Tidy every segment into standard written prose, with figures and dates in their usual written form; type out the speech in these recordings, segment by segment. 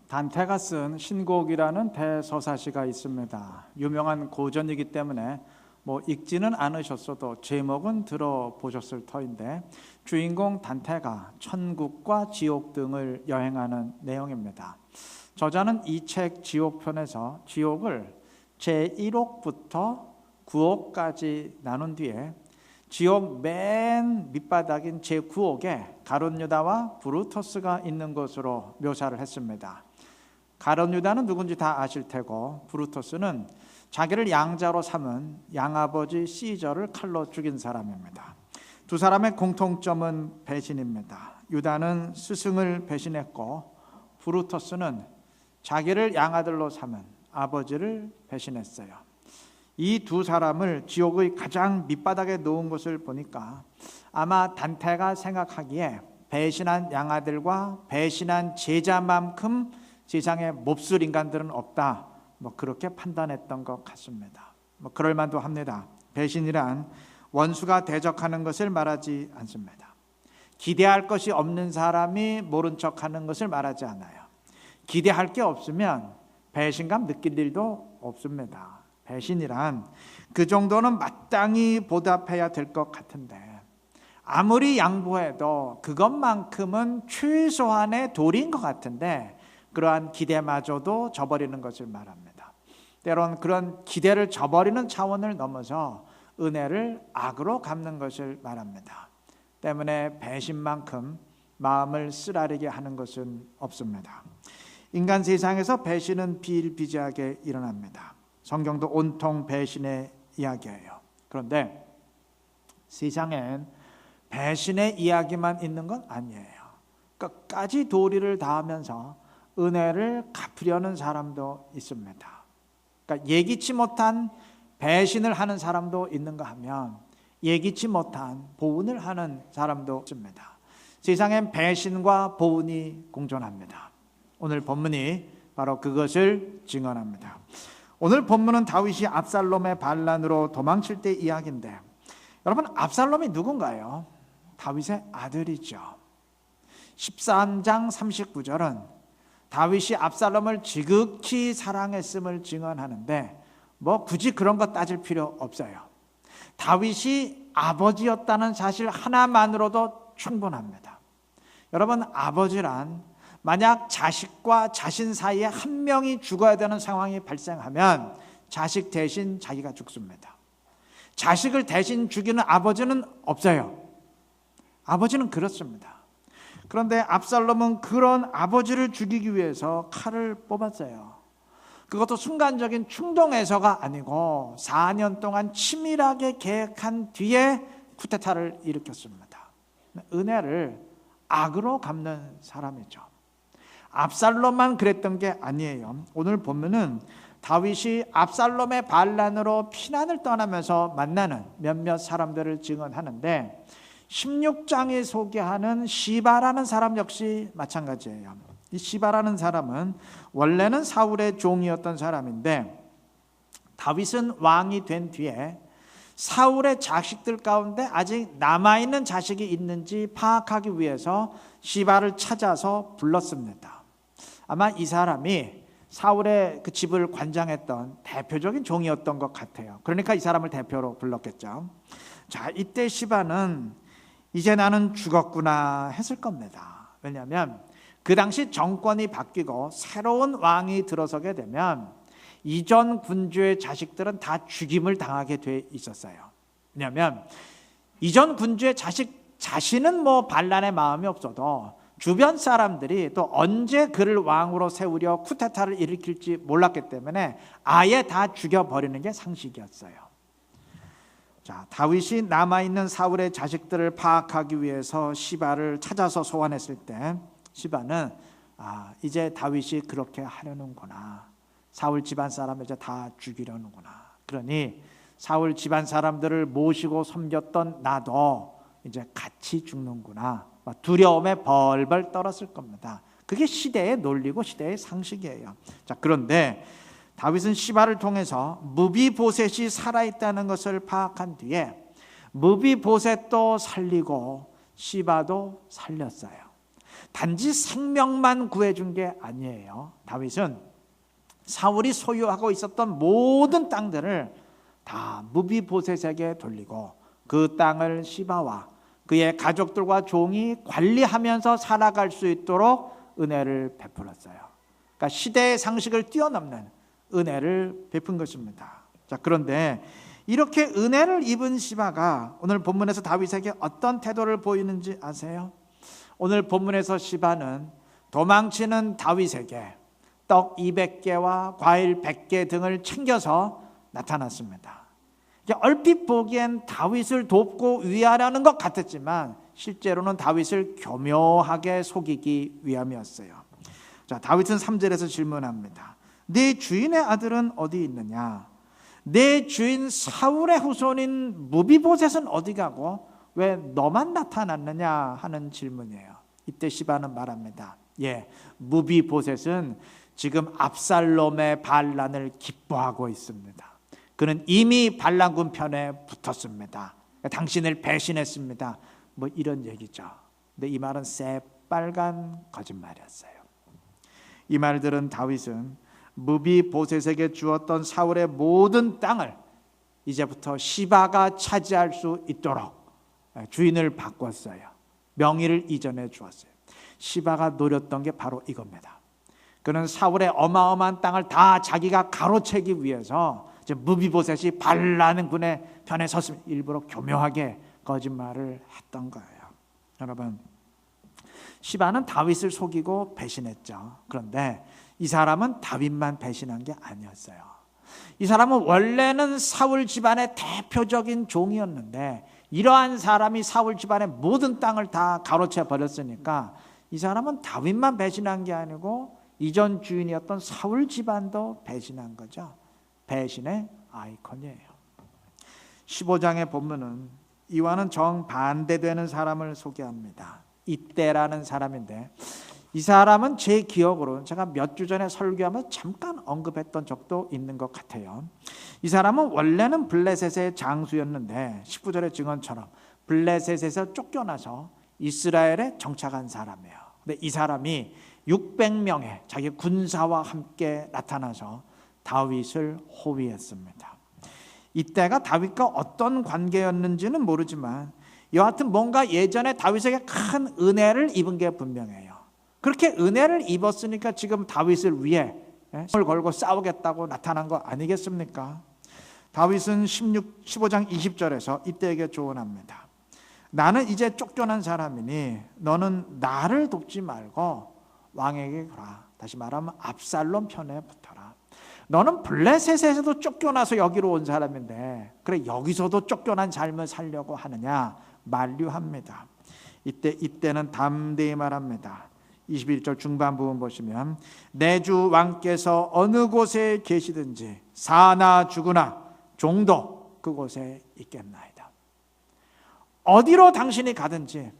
단테가 쓴 신곡이라는 대서사시가 있습니다. 유명한 고전이기 때문에 읽지는 않으셨어도 제목은 들어보셨을 터인데, 주인공 단테가 천국과 지옥 등을 여행하는 내용입니다. 저자는 이 책 지옥편에서 지옥을 제1옥부터 9옥까지 나눈 뒤에 지옥 맨 밑바닥인 제9옥에 가룟 유다와 브루터스가 있는 것으로 묘사를 했습니다. 가룟 유다는 누군지 다 아실 테고, 브루터스는 자기를 양자로 삼은 양아버지 시저를 칼로 죽인 사람입니다. 두 사람의 공통점은 배신입니다. 유다는 스승을 배신했고, 브루터스는 자기를 양아들로 삼은 아버지를 배신했어요. 이 두 사람을 지옥의 가장 밑바닥에 놓은 것을 보니까 아마 단테가 생각하기에 배신한 양아들과 배신한 제자만큼 세상에 몹쓸 인간들은 없다, 그렇게 판단했던 것 같습니다. 그럴 만도 합니다. 배신이란 원수가 대적하는 것을 말하지 않습니다. 기대할 것이 없는 사람이 모른 척하는 것을 말하지 않아요. 기대할 게 없으면 배신감 느낄 일도 없습니다. 배신이란 그 정도는 마땅히 보답해야 될 것 같은데, 아무리 양보해도 그것만큼은 최소한의 도리인 것 같은데, 그러한 기대마저도 저버리는 것을 말합니다. 때론 그런 기대를 저버리는 차원을 넘어서 은혜를 악으로 갚는 것을 말합니다. 때문에 배신만큼 마음을 쓰라리게 하는 것은 없습니다. 인간 세상에서 배신은 비일비재하게 일어납니다. 성경도 온통 배신의 이야기예요. 그런데 세상엔 배신의 이야기만 있는 건 아니에요. 끝까지 도리를 다하면서 은혜를 갚으려는 사람도 있습니다. 그러니까 예기치 못한 배신을 하는 사람도 있는가 하면 예기치 못한 보은을 하는 사람도 있습니다. 세상엔 배신과 보은이 공존합니다. 오늘 본문이 바로 그것을 증언합니다. 오늘 본문은 다윗이 압살롬의 반란으로 도망칠 때 이야기인데, 여러분, 압살롬이 누군가요? 다윗의 아들이죠. 13장 39절은 다윗이 압살롬을 지극히 사랑했음을 증언하는데, 굳이 그런 거 따질 필요 없어요. 다윗이 아버지였다는 사실 하나만으로도 충분합니다. 여러분, 아버지란 만약 자식과 자신 사이에 한 명이 죽어야 되는 상황이 발생하면 자식 대신 자기가 죽습니다. 자식을 대신 죽이는 아버지는 없어요. 아버지는 그렇습니다. 그런데 압살롬은 그런 아버지를 죽이기 위해서 칼을 뽑았어요. 그것도 순간적인 충동에서가 아니고 4년 동안 치밀하게 계획한 뒤에 쿠데타를 일으켰습니다. 은혜를 악으로 갚는 사람이죠. 압살롬만 그랬던 게 아니에요. 오늘 보면은 다윗이 압살롬의 반란으로 피난을 떠나면서 만나는 몇몇 사람들을 증언하는데, 16장에 소개하는 시바라는 사람 역시 마찬가지예요. 이 시바라는 사람은 원래는 사울의 종이었던 사람인데, 다윗은 왕이 된 뒤에 사울의 자식들 가운데 아직 남아있는 자식이 있는지 파악하기 위해서 시바를 찾아서 불렀습니다. 아마 이 사람이 사울의 그 집을 관장했던 대표적인 종이었던 것 같아요. 그러니까 이 사람을 대표로 불렀겠죠. 자, 이때 시바는 이제 나는 죽었구나 했을 겁니다. 왜냐하면 그 당시 정권이 바뀌고 새로운 왕이 들어서게 되면 이전 군주의 자식들은 다 죽임을 당하게 돼 있었어요. 왜냐하면 이전 군주의 자신은 반란의 마음이 없어도 주변 사람들이 또 언제 그를 왕으로 세우려 쿠데타를 일으킬지 몰랐기 때문에 아예 다 죽여버리는 게 상식이었어요. 자, 다윗이 남아있는 사울의 자식들을 파악하기 위해서 시바를 찾아서 소환했을 때, 시바는 이제 다윗이 그렇게 하려는구나, 사울 집안 사람을 이제 다 죽이려는구나, 그러니 사울 집안 사람들을 모시고 섬겼던 나도 이제 같이 죽는구나, 두려움에 벌벌 떨었을 겁니다. 그게 시대의 논리고 시대의 상식이에요. 자, 그런데 다윗은 시바를 통해서 무비보셋이 살아있다는 것을 파악한 뒤에 무비보셋도 살리고 시바도 살렸어요. 단지 생명만 구해준 게 아니에요. 다윗은 사울이 소유하고 있었던 모든 땅들을 다 무비보셋에게 돌리고 그 땅을 시바와 그의 가족들과 종이 관리하면서 살아갈 수 있도록 은혜를 베풀었어요. 그러니까 시대의 상식을 뛰어넘는 은혜를 베푼 것입니다. 자, 그런데 이렇게 은혜를 입은 시바가 오늘 본문에서 다윗에게 어떤 태도를 보이는지 아세요? 오늘 본문에서 시바는 도망치는 다윗에게 떡 200개와 과일 100개 등을 챙겨서 나타났습니다. 얼핏 보기엔 다윗을 돕고 위하려는 것 같았지만 실제로는 다윗을 교묘하게 속이기 위함이었어요. 자, 다윗은 3절에서 질문합니다. 네 주인의 아들은 어디 있느냐? 내 주인 사울의 후손인 무비보셋은 어디 가고 왜 너만 나타났느냐 하는 질문이에요. 이때 시바는 말합니다. 무비보셋은 지금 압살롬의 반란을 기뻐하고 있습니다. 그는 이미 반란군 편에 붙었습니다. 당신을 배신했습니다. 뭐 이런 얘기죠. 근데 이 말은 새빨간 거짓말이었어요. 이 말을 들은 다윗은 무비보셋에게 주었던 사울의 모든 땅을 이제부터 시바가 차지할 수 있도록 주인을 바꿨어요. 명의를 이전해 주었어요. 시바가 노렸던 게 바로 이겁니다. 그는 사울의 어마어마한 땅을 다 자기가 가로채기 위해서 무비보셋이 반란군의 편에 섰으면 일부러 교묘하게 거짓말을 했던 거예요. 여러분, 시바는 다윗을 속이고 배신했죠. 그런데 이 사람은 다윗만 배신한 게 아니었어요. 이 사람은 원래는 사울 집안의 대표적인 종이었는데 이러한 사람이 사울 집안의 모든 땅을 다 가로채 버렸으니까 이 사람은 다윗만 배신한 게 아니고 이전 주인이었던 사울 집안도 배신한 거죠. 배신의 아이콘이에요. 15장의 본문은 이와는 정반대되는 사람을 소개합니다. 이때라는 사람인데 이 사람은 제 기억으로 제가 몇 주 전에 설교하면서 잠깐 언급했던 적도 있는 것 같아요. 이 사람은 원래는 블레셋의 장수였는데 19절의 증언처럼 블레셋에서 쫓겨나서 이스라엘에 정착한 사람이에요. 근데 이 사람이 600명의 자기 군사와 함께 나타나서 다윗을 호위했습니다. 이때가 다윗과 어떤 관계였는지는 모르지만 여하튼 뭔가 예전에 다윗에게 큰 은혜를 입은 게 분명해요. 그렇게 은혜를 입었으니까 지금 다윗을 위해 손을 걸고 싸우겠다고 나타난 거 아니겠습니까? 다윗은 15장 20절에서 이때에게 조언합니다. 나는 이제 쫓겨난 사람이니 너는 나를 돕지 말고 왕에게 가라. 다시 말하면 압살롬 편에 붙어라. 너는 블레셋에서도 쫓겨나서 여기로 온 사람인데 그래 여기서도 쫓겨난 삶을 살려고 하느냐 만류합니다. 이때는 담대히 말합니다. 21절 중반 부분 보시면 내 주 왕께서 어느 곳에 계시든지 사나 죽으나 종도 그곳에 있겠나이다. 어디로 당신이 가든지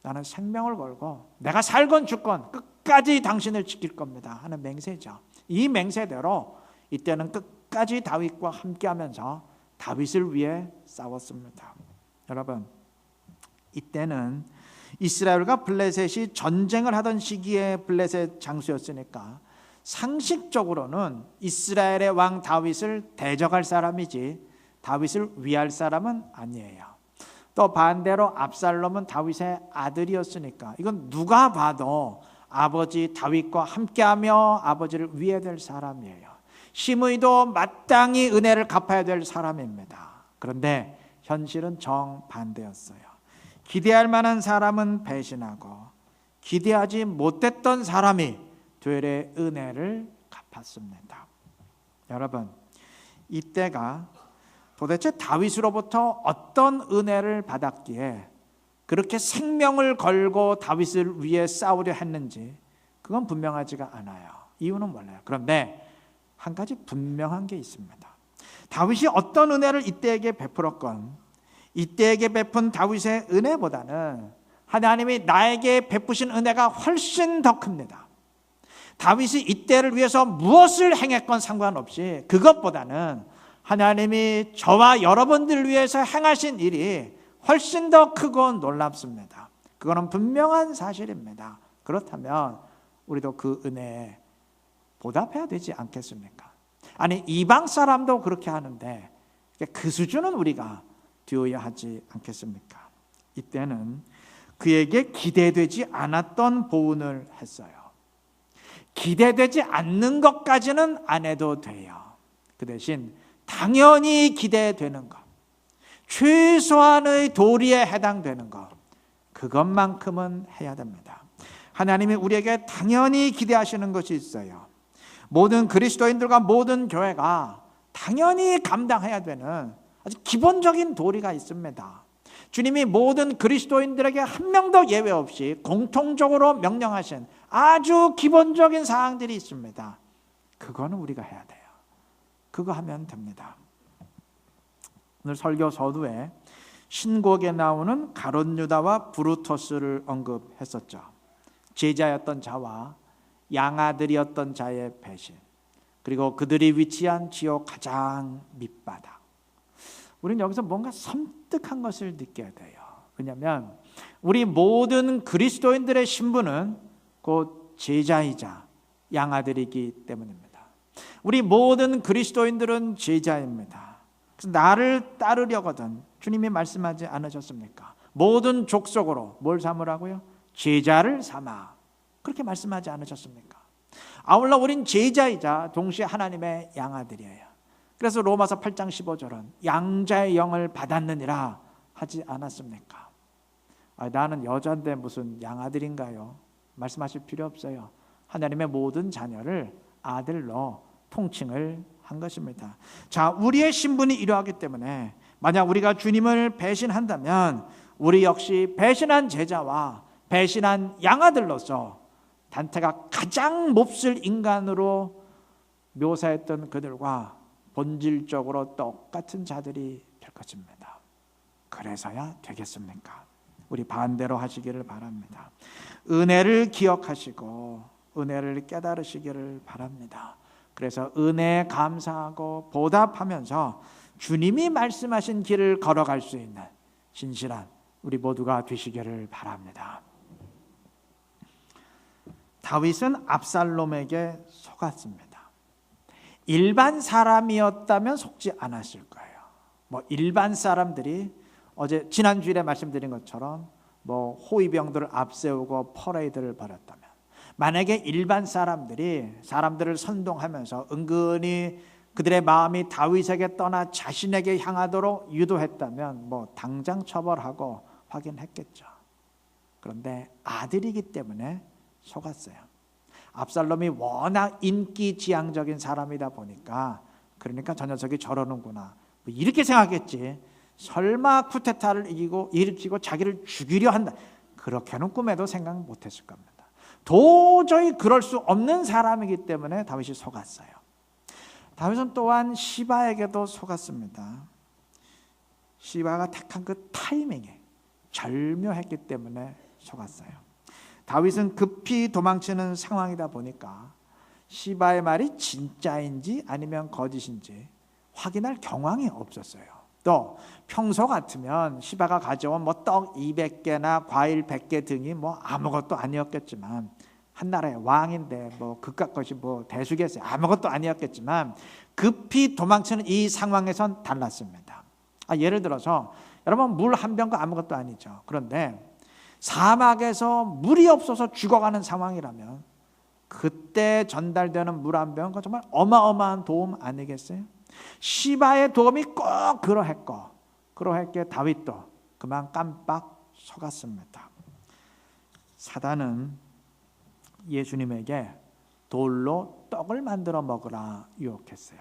나는 생명을 걸고 내가 살건 죽건 끝까지 당신을 지킬 겁니다 하는 맹세죠. 이 맹세대로 이때는 끝까지 다윗과 함께하면서 다윗을 위해 싸웠습니다. 여러분, 이때는 이스라엘과 블레셋이 전쟁을 하던 시기에 블레셋 장수였으니까 상식적으로는 이스라엘의 왕 다윗을 대적할 사람이지 다윗을 위할 사람은 아니에요. 또 반대로 압살롬은 다윗의 아들이었으니까 이건 누가 봐도 아버지 다윗과 함께하며 아버지를 위해야 될 사람이에요. 심의도 마땅히 은혜를 갚아야 될 사람입니다. 그런데 현실은 정반대였어요. 기대할 만한 사람은 배신하고 기대하지 못했던 사람이 되레 은혜를 갚았습니다. 여러분, 이때가 도대체 다윗으로부터 어떤 은혜를 받았기에 그렇게 생명을 걸고 다윗을 위해 싸우려 했는지 그건 분명하지가 않아요. 이유는 몰라요. 그런데 한 가지 분명한 게 있습니다. 다윗이 어떤 은혜를 이때에게 베풀었건 이때에게 베푼 다윗의 은혜보다는 하나님이 나에게 베푸신 은혜가 훨씬 더 큽니다. 다윗이 이때를 위해서 무엇을 행했건 상관없이 그것보다는 하나님이 저와 여러분들을 위해서 행하신 일이 훨씬 더 크고 놀랍습니다. 그거는 분명한 사실입니다. 그렇다면 우리도 그 은혜에 보답해야 되지 않겠습니까? 아니, 이방 사람도 그렇게 하는데 그 수준은 우리가 되어야 하지 않겠습니까? 이때는 그에게 기대되지 않았던 보훈을 했어요. 기대되지 않는 것까지는 안 해도 돼요. 그 대신 당연히 기대되는 것, 최소한의 도리에 해당되는 것, 그것만큼은 해야 됩니다. 하나님이 우리에게 당연히 기대하시는 것이 있어요. 모든 그리스도인들과 모든 교회가 당연히 감당해야 되는 아주 기본적인 도리가 있습니다. 주님이 모든 그리스도인들에게 한 명도 예외 없이 공통적으로 명령하신 아주 기본적인 사항들이 있습니다. 그거는 우리가 해야 돼요. 그거 하면 됩니다. 오늘 설교 서두에 신곡에 나오는 가룟 유다와 브루토스를 언급했었죠. 제자였던 자와 양아들이었던 자의 배신, 그리고 그들이 위치한 지옥 가장 밑바닥. 우리는 여기서 뭔가 섬뜩한 것을 느껴야 돼요. 왜냐하면 우리 모든 그리스도인들의 신분은 곧 제자이자 양아들이기 때문입니다. 우리 모든 그리스도인들은 제자입니다. 그래서 나를 따르려거든 주님이 말씀하지 않으셨습니까? 모든 족속으로 뭘 삼으라고요? 제자를 삼아. 그렇게 말씀하지 않으셨습니까? 아울러 우린 제자이자 동시에 하나님의 양아들이에요. 그래서 로마서 8장 15절은 양자의 영을 받았느니라 하지 않았습니까? 나는 여자인데 무슨 양아들인가요? 말씀하실 필요 없어요. 하나님의 모든 자녀를 아들로 통칭을 한 것입니다. 자, 우리의 신분이 이러하기 때문에 만약 우리가 주님을 배신한다면 우리 역시 배신한 제자와 배신한 양아들로서 단테가 가장 몹쓸 인간으로 묘사했던 그들과 본질적으로 똑같은 자들이 될 것입니다. 그래서야 되겠습니까? 우리 반대로 하시기를 바랍니다. 은혜를 기억하시고 은혜를 깨달으시기를 바랍니다. 그래서 은혜에 감사하고 보답하면서 주님이 말씀하신 길을 걸어갈 수 있는 신실한 우리 모두가 되시기를 바랍니다. 다윗은 압살롬에게 속았습니다. 일반 사람이었다면 속지 않았을 거예요. 일반 사람들이 어제 지난주일에 말씀드린 것처럼 호위병들을 앞세우고 퍼레이드를 벌였다면, 만약에 일반 사람들이 사람들을 선동하면서 은근히 그들의 마음이 다윗에게 떠나 자신에게 향하도록 유도했다면 당장 처벌하고 확인했겠죠. 그런데 아들이기 때문에 속았어요. 압살롬이 워낙 인기지향적인 사람이다 보니까 그러니까 저 녀석이 저러는구나 이렇게 생각했지, 설마 쿠데타를 일으키고 자기를 죽이려 한다 그렇게는 꿈에도 생각 못했을 겁니다. 도저히 그럴 수 없는 사람이기 때문에 다윗이 속았어요. 다윗은 또한 시바에게도 속았습니다. 시바가 택한 그 타이밍에 절묘했기 때문에 속았어요. 다윗은 급히 도망치는 상황이다 보니까 시바의 말이 진짜인지 아니면 거짓인지 확인할 경황이 없었어요. 또 평소 같으면 시바가 가져온 떡 200개나 과일 100개 등이 아무것도 아니었겠지만, 한 나라의 왕인데 그깟 것이 대수겠어요. 아무것도 아니었겠지만 급히 도망치는 이 상황에선 달랐습니다. 예를 들어서 여러분, 물 한 병과 아무것도 아니죠. 그런데 사막에서 물이 없어서 죽어가는 상황이라면 그때 전달되는 물 한 병은 정말 어마어마한 도움 아니겠어요? 시바의 도움이 꼭 그러했기에 다윗도 그만 깜빡 속았습니다. 사단은 예수님에게 돌로 떡을 만들어 먹으라 유혹했어요.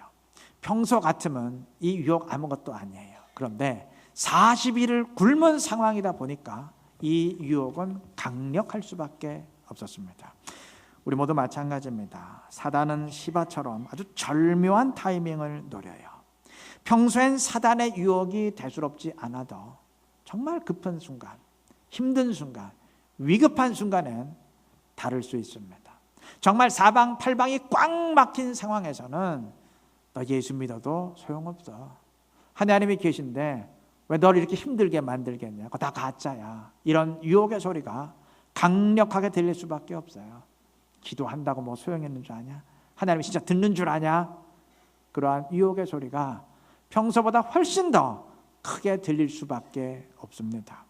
평소 같으면 이 유혹 아무것도 아니에요. 그런데 40일을 굶은 상황이다 보니까 이 유혹은 강력할 수밖에 없었습니다. 우리 모두 마찬가지입니다. 사단은 시바처럼 아주 절묘한 타이밍을 노려요. 평소엔 사단의 유혹이 대수롭지 않아도 정말 급한 순간, 힘든 순간, 위급한 순간엔 다를 수 있습니다. 정말 사방팔방이 꽉 막힌 상황에서는 너 예수 믿어도 소용없어. 하나님이 계신데 왜 너를 이렇게 힘들게 만들겠냐? 그거 다 가짜야. 이런 유혹의 소리가 강력하게 들릴 수밖에 없어요. 기도한다고 뭐 소용이 있는 줄 아냐? 하나님이 진짜 듣는 줄 아냐? 그러한 유혹의 소리가 평소보다 훨씬 더 크게 들릴 수밖에 없습니다.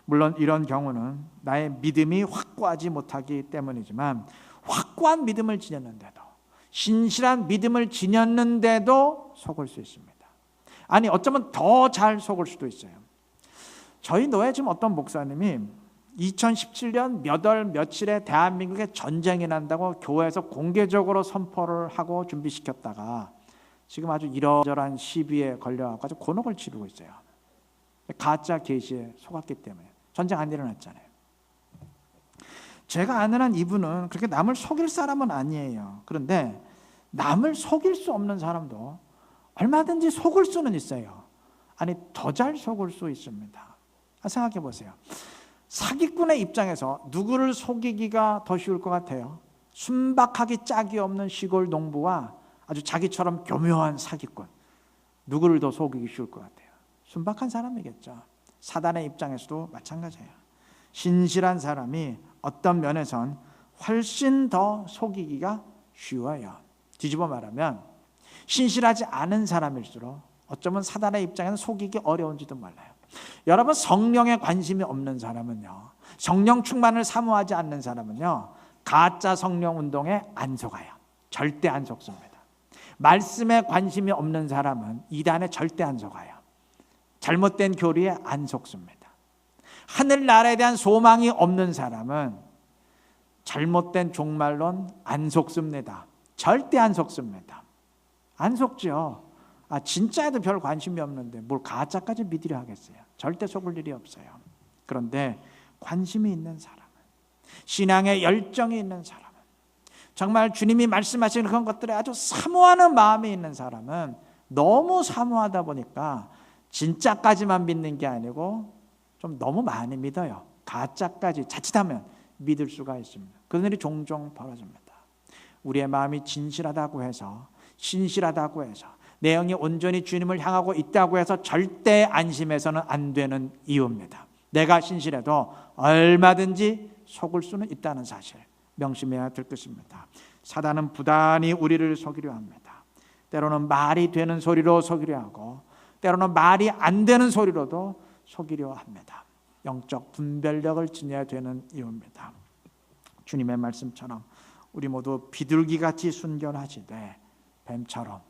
물론 이런 경우는 나의 믿음이 확고하지 못하기 때문이지만, 확고한 믿음을 지녔는데도, 신실한 믿음을 지녔는데도 속을 수 있습니다. 아니, 어쩌면 더 잘 속을 수도 있어요. 저희 노예 지금 어떤 목사님이 2017년 몇 월 며칠에 대한민국에 전쟁이 난다고 교회에서 공개적으로 선포를 하고 준비시켰다가 지금 아주 이러저러한 시비에 걸려가지고 곤혹을 치르고 있어요. 가짜 계시에 속았기 때문에. 전쟁 안 일어났잖아요. 제가 아는 한 이분은 그렇게 남을 속일 사람은 아니에요. 그런데 남을 속일 수 없는 사람도 얼마든지 속을 수는 있어요. 아니, 더 잘 속을 수 있습니다. 생각해 보세요. 사기꾼의 입장에서 누구를 속이기가 더 쉬울 것 같아요? 순박하기 짝이 없는 시골 농부와 아주 자기처럼 교묘한 사기꾼, 누구를 더 속이기 쉬울 것 같아요? 순박한 사람이겠죠. 사단의 입장에서도 마찬가지예요. 신실한 사람이 어떤 면에선 훨씬 더 속이기가 쉬워요. 뒤집어 말하면 신실하지 않은 사람일수록 어쩌면 사단의 입장에는 속이기 어려운지도 몰라요. 여러분, 성령에 관심이 없는 사람은요, 성령 충만을 사모하지 않는 사람은요, 가짜 성령 운동에 안 속아요. 절대 안 속습니다. 말씀에 관심이 없는 사람은 이단에 절대 안 속아요. 잘못된 교리에 안 속습니다. 하늘나라에 대한 소망이 없는 사람은 잘못된 종말론 안 속습니다. 절대 안 속습니다. 안 속죠. 진짜에도 별 관심이 없는데 뭘 가짜까지 믿으려 하겠어요? 절대 속을 일이 없어요. 그런데 관심이 있는 사람은, 신앙에 열정이 있는 사람은, 정말 주님이 말씀하시는 그런 것들에 아주 사모하는 마음이 있는 사람은 너무 사모하다 보니까 진짜까지만 믿는 게 아니고 좀 너무 많이 믿어요. 가짜까지 자칫하면 믿을 수가 있습니다. 그런 일이 종종 벌어집니다. 우리의 마음이 진실하다고 해서, 신실하다고 해서, 내 영이 온전히 주님을 향하고 있다고 해서 절대 안심해서는 안 되는 이유입니다. 내가 신실해도 얼마든지 속을 수는 있다는 사실 명심해야 될 것입니다. 사단은 부단히 우리를 속이려 합니다. 때로는 말이 되는 소리로 속이려 하고, 때로는 말이 안 되는 소리로도 속이려 합니다. 영적 분별력을 지녀야 되는 이유입니다. 주님의 말씀처럼 우리 모두 비둘기같이 순결하시되 뱀처럼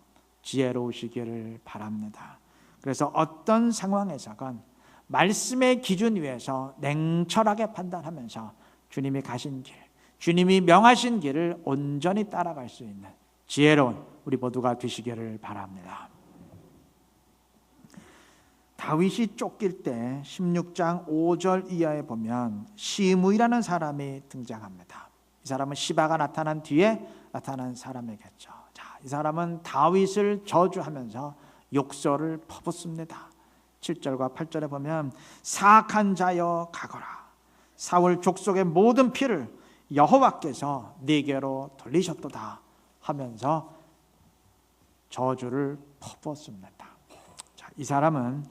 지혜로우시기를 바랍니다. 그래서 어떤 상황에서건 말씀의 기준 위에서 냉철하게 판단하면서 주님이 가신 길, 주님이 명하신 길을 온전히 따라갈 수 있는 지혜로운 우리 모두가 되시기를 바랍니다. 다윗이 쫓길 때 16장 5절 이하에 보면 시므이라는 사람이 등장합니다. 이 사람은 시바가 나타난 뒤에 나타난 사람이겠죠. 이 사람은 다윗을 저주하면서 욕설을 퍼붓습니다. 7절과 8절에 보면 사악한 자여 가거라, 사울 족속의 모든 피를 여호와께서 네게로 돌리셨도다 하면서 저주를 퍼붓습니다. 이 사람은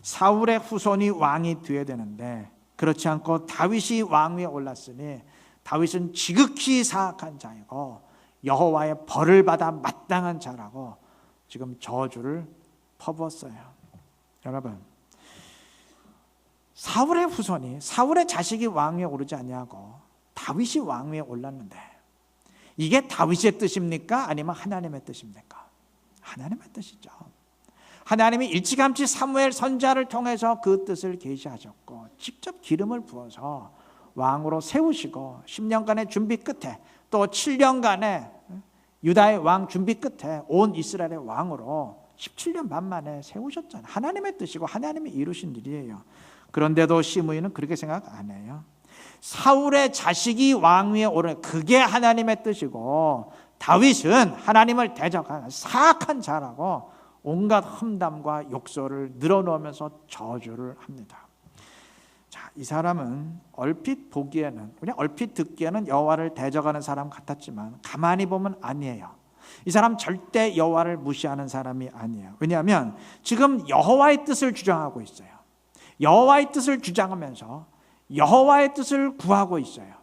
사울의 후손이 왕이 되어야 되는데 그렇지 않고 다윗이 왕위에 올랐으니 다윗은 지극히 사악한 자이고 여호와의 벌을 받아 마땅한 자라고 지금 저주를 퍼부었어요. 여러분, 사울의 후손이, 사울의 자식이 왕위에 오르지 아니하고 다윗이 왕위에 올랐는데 이게 다윗의 뜻입니까? 아니면 하나님의 뜻입니까? 하나님의 뜻이죠. 하나님이 일찌감치 사무엘 선지자를 통해서 그 뜻을 계시하셨고 직접 기름을 부어서 왕으로 세우시고 10년간의 준비 끝에 또 7년간의 유다의 왕 준비 끝에 온 이스라엘의 왕으로 17년 반 만에 세우셨잖아요. 하나님의 뜻이고 하나님이 이루신 일이에요. 그런데도 시므이는 그렇게 생각 안 해요. 사울의 자식이 왕위에 오르는 그게 하나님의 뜻이고 다윗은 하나님을 대적하는 사악한 자라고 온갖 험담과 욕설을 늘어놓으면서 저주를 합니다. 자, 이 사람은 얼핏 보기에는, 그냥 얼핏 듣기에는 여호와를 대적하는 사람 같았지만 가만히 보면 아니에요. 이 사람 절대 여호와를 무시하는 사람이 아니에요. 왜냐하면 지금 여호와의 뜻을 주장하고 있어요. 여호와의 뜻을 주장하면서 여호와의 뜻을 구하고 있어요.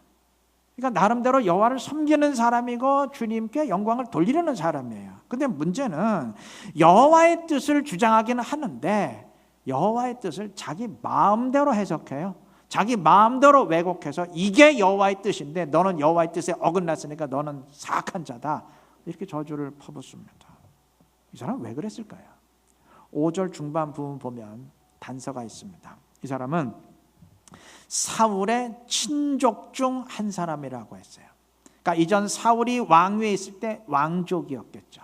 그러니까 나름대로 여호와를 섬기는 사람이고 주님께 영광을 돌리려는 사람이에요. 근데 문제는 여호와의 뜻을 주장하기는 하는데 여호와의 뜻을 자기 마음대로 해석해요. 자기 마음대로 왜곡해서 이게 여호와의 뜻인데 너는 여호와의 뜻에 어긋났으니까 너는 사악한 자다, 이렇게 저주를 퍼붓습니다. 이 사람은 왜 그랬을까요? 5절 중반 부분 보면 단서가 있습니다. 이 사람은 사울의 친족 중 한 사람이라고 했어요. 그러니까 이전 사울이 왕위에 있을 때 왕족이었겠죠.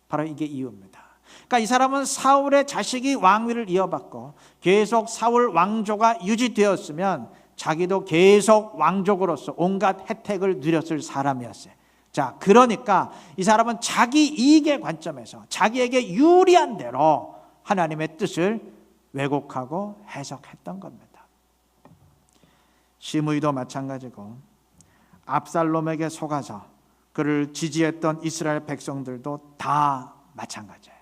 바로 이게 이유입니다. 그러니까 이 사람은 사울의 자식이 왕위를 이어받고 계속 사울 왕조가 유지되었으면 자기도 계속 왕족으로서 온갖 혜택을 누렸을 사람이었어요. 자, 그러니까 이 사람은 자기 이익의 관점에서 자기에게 유리한 대로 하나님의 뜻을 왜곡하고 해석했던 겁니다. 시므이도 마찬가지고 압살롬에게 속아서 그를 지지했던 이스라엘 백성들도 다 마찬가지예요.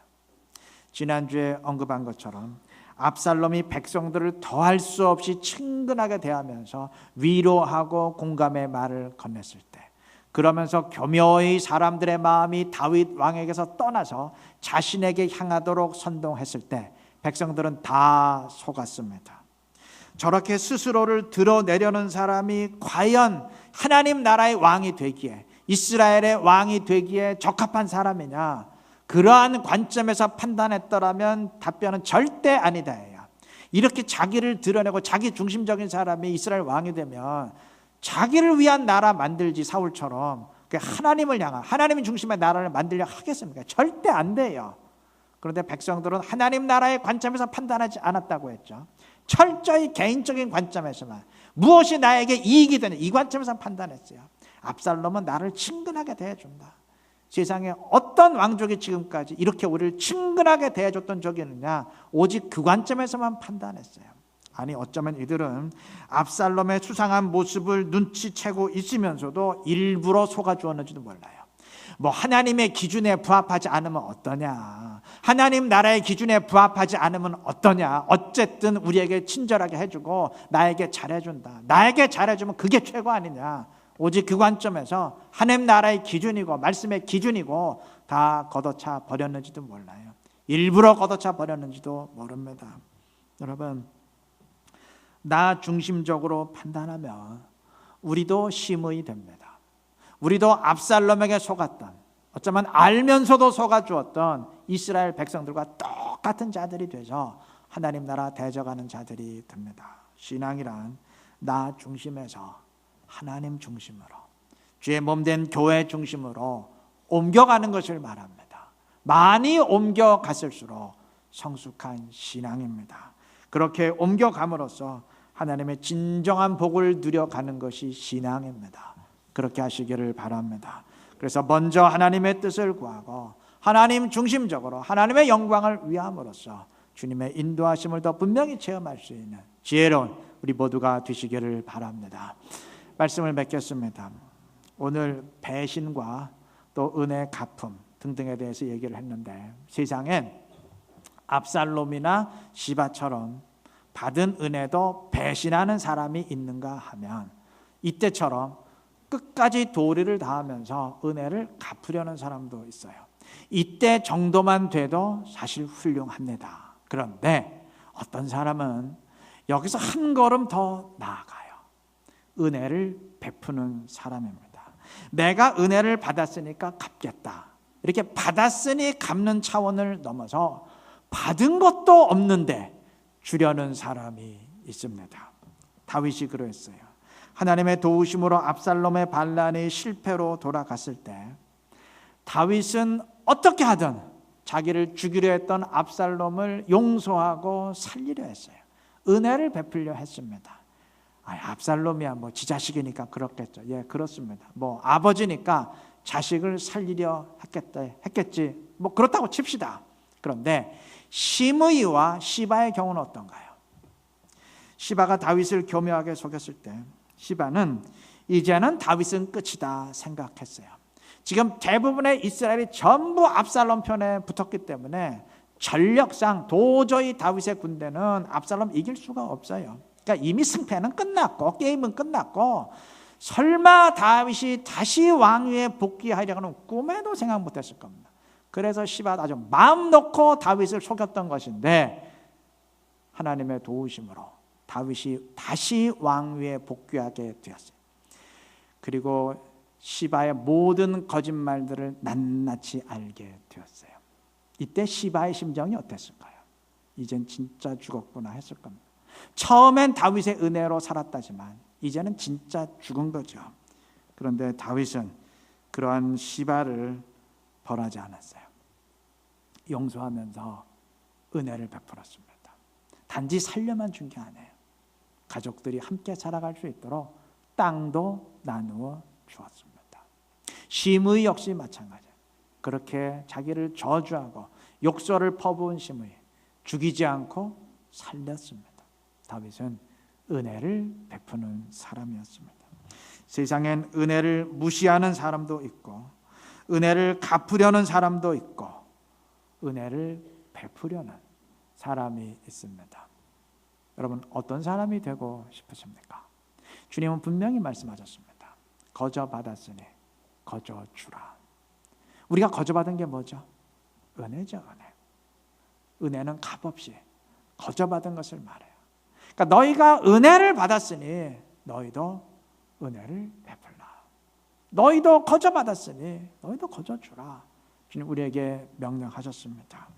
지난주에 언급한 것처럼 압살롬이 백성들을 더할 수 없이 친근하게 대하면서 위로하고 공감의 말을 건넸을 때, 그러면서 교묘히 사람들의 마음이 다윗 왕에게서 떠나서 자신에게 향하도록 선동했을 때 백성들은 다 속았습니다. 저렇게 스스로를 드러내려는 사람이 과연 하나님 나라의 왕이 되기에, 이스라엘의 왕이 되기에 적합한 사람이냐, 그러한 관점에서 판단했더라면 답변은 절대 아니다예요. 이렇게 자기를 드러내고 자기 중심적인 사람이 이스라엘 왕이 되면 자기를 위한 나라 만들지, 사울처럼 하나님을 향한, 하나님 중심의 나라를 만들려 하겠습니까? 절대 안 돼요. 그런데 백성들은 하나님 나라의 관점에서 판단하지 않았다고 했죠. 철저히 개인적인 관점에서만, 무엇이 나에게 이익이 되는 이 관점에서 판단했어요. 압살롬은 나를 친근하게 대해준다. 세상에 어떤 왕족이 지금까지 이렇게 우리를 친근하게 대해줬던 적이 있느냐, 오직 그 관점에서만 판단했어요. 아니, 어쩌면 이들은 압살롬의 수상한 모습을 눈치채고 있으면서도 일부러 속아주었는지도 몰라요. 뭐 하나님의 기준에 부합하지 않으면 어떠냐, 하나님 나라의 기준에 부합하지 않으면 어떠냐, 어쨌든 우리에게 친절하게 해주고 나에게 잘해준다, 나에게 잘해주면 그게 최고 아니냐, 오직 그 관점에서 하나님 나라의 기준이고 말씀의 기준이고 다 걷어차 버렸는지도 몰라요. 일부러 걷어차 버렸는지도 모릅니다. 여러분, 나 중심적으로 판단하면 우리도 시므이 됩니다. 우리도 압살롬에게 속았던, 어쩌면 알면서도 속아주었던 이스라엘 백성들과 똑같은 자들이 돼서 하나님 나라 대적하는 자들이 됩니다. 신앙이란 나 중심에서 하나님 중심으로, 주의 몸된 교회 중심으로 옮겨가는 것을 말합니다. 많이 옮겨갔을수록 성숙한 신앙입니다. 그렇게 옮겨감으로써 하나님의 진정한 복을 누려가는 것이 신앙입니다. 그렇게 하시기를 바랍니다. 그래서 먼저 하나님의 뜻을 구하고 하나님 중심적으로 하나님의 영광을 위함으로써 주님의 인도하심을 더 분명히 체험할 수 있는 지혜로운 우리 모두가 되시기를 바랍니다. 말씀을 맺겠습니다. 오늘 배신과 또 은혜 갚음 등등에 대해서 얘기를 했는데, 세상엔 압살롬이나 시바처럼 받은 은혜도 배신하는 사람이 있는가 하면 이때처럼 끝까지 도리를 다하면서 은혜를 갚으려는 사람도 있어요. 이때 정도만 돼도 사실 훌륭합니다. 그런데 어떤 사람은 여기서 한 걸음 더 나아가요. 은혜를 베푸는 사람입니다. 내가 은혜를 받았으니까 갚겠다, 이렇게 받았으니 갚는 차원을 넘어서 받은 것도 없는데 주려는 사람이 있습니다. 다윗이 그랬어요. 하나님의 도우심으로 압살롬의 반란이 실패로 돌아갔을 때 다윗은 어떻게 하든 자기를 죽이려 했던 압살롬을 용서하고 살리려 했어요. 은혜를 베풀려 했습니다. 압살롬이야 뭐 지 자식이니까 그렇겠죠. 예, 그렇습니다. 뭐 아버지니까 자식을 살리려 했겠지. 뭐 그렇다고 칩시다. 그런데 시므이와 시바의 경우는 어떤가요? 시바가 다윗을 교묘하게 속였을 때 시바는 이제는 다윗은 끝이다 생각했어요. 지금 대부분의 이스라엘이 전부 압살롬 편에 붙었기 때문에 전력상 도저히 다윗의 군대는 압살롬 이길 수가 없어요. 그러니까 이미 승패는 끝났고 게임은 끝났고 설마 다윗이 다시 왕위에 복귀하려고는 꿈에도 생각 못했을 겁니다. 그래서 시바가 아주 마음 놓고 다윗을 속였던 것인데 하나님의 도우심으로 다윗이 다시 왕위에 복귀하게 되었어요. 그리고 시바의 모든 거짓말들을 낱낱이 알게 되었어요. 이때 시바의 심정이 어땠을까요? 이젠 진짜 죽었구나 했을 겁니다. 처음엔 다윗의 은혜로 살았다지만 이제는 진짜 죽은 거죠. 그런데 다윗은 그러한 시바를 벌하지 않았어요. 용서하면서 은혜를 베풀었습니다. 단지 살려만 준 게 아니에요. 가족들이 함께 살아갈 수 있도록 땅도 나누어 주었습니다. 시므이 역시 마찬가지예요. 그렇게 자기를 저주하고 욕설을 퍼부은 시므이 죽이지 않고 살렸습니다. 다윗은 은혜를 베푸는 사람이었습니다. 세상엔 은혜를 무시하는 사람도 있고 은혜를 갚으려는 사람도 있고 은혜를 베푸려는 사람이 있습니다. 여러분 어떤 사람이 되고 싶으십니까? 주님은 분명히 말씀하셨습니다. 거저 받았으니 거저 주라. 우리가 거저 받은 게 뭐죠? 은혜죠. 은혜. 은혜는 값없이 거저 받은 것을 말해요. 그러니까 너희가 은혜를 받았으니 너희도 은혜를 베풀라. 너희도 거저 받았으니 너희도 거저 주라. 주님 우리에게 명령하셨습니다.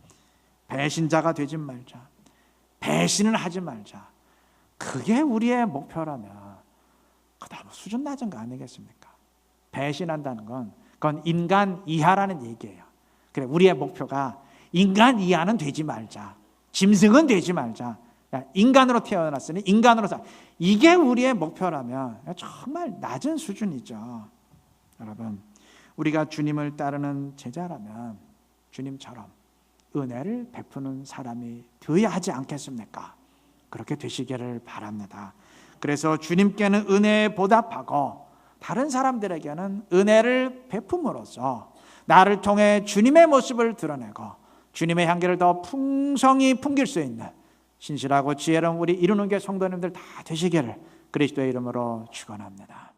배신자가 되지 말자. 배신을 하지 말자. 그게 우리의 목표라면 너무 수준 낮은 거 아니겠습니까? 배신한다는 건 그건 인간 이하라는 얘기예요. 그래 우리의 목표가 인간 이하는 되지 말자. 짐승은 되지 말자. 인간으로 태어났으니 인간으로 살. 이게 우리의 목표라면 정말 낮은 수준이죠. 여러분 우리가 주님을 따르는 제자라면 주님처럼 은혜를 베푸는 사람이 되어야 하지 않겠습니까? 그렇게 되시기를 바랍니다. 그래서 주님께는 은혜에 보답하고 다른 사람들에게는 은혜를 베품으로써 나를 통해 주님의 모습을 드러내고 주님의 향기를 더 풍성히 풍길 수 있는 신실하고 지혜로운 우리 이루는 교 성도님들 다 되시기를 그리스도의 이름으로 축원합니다.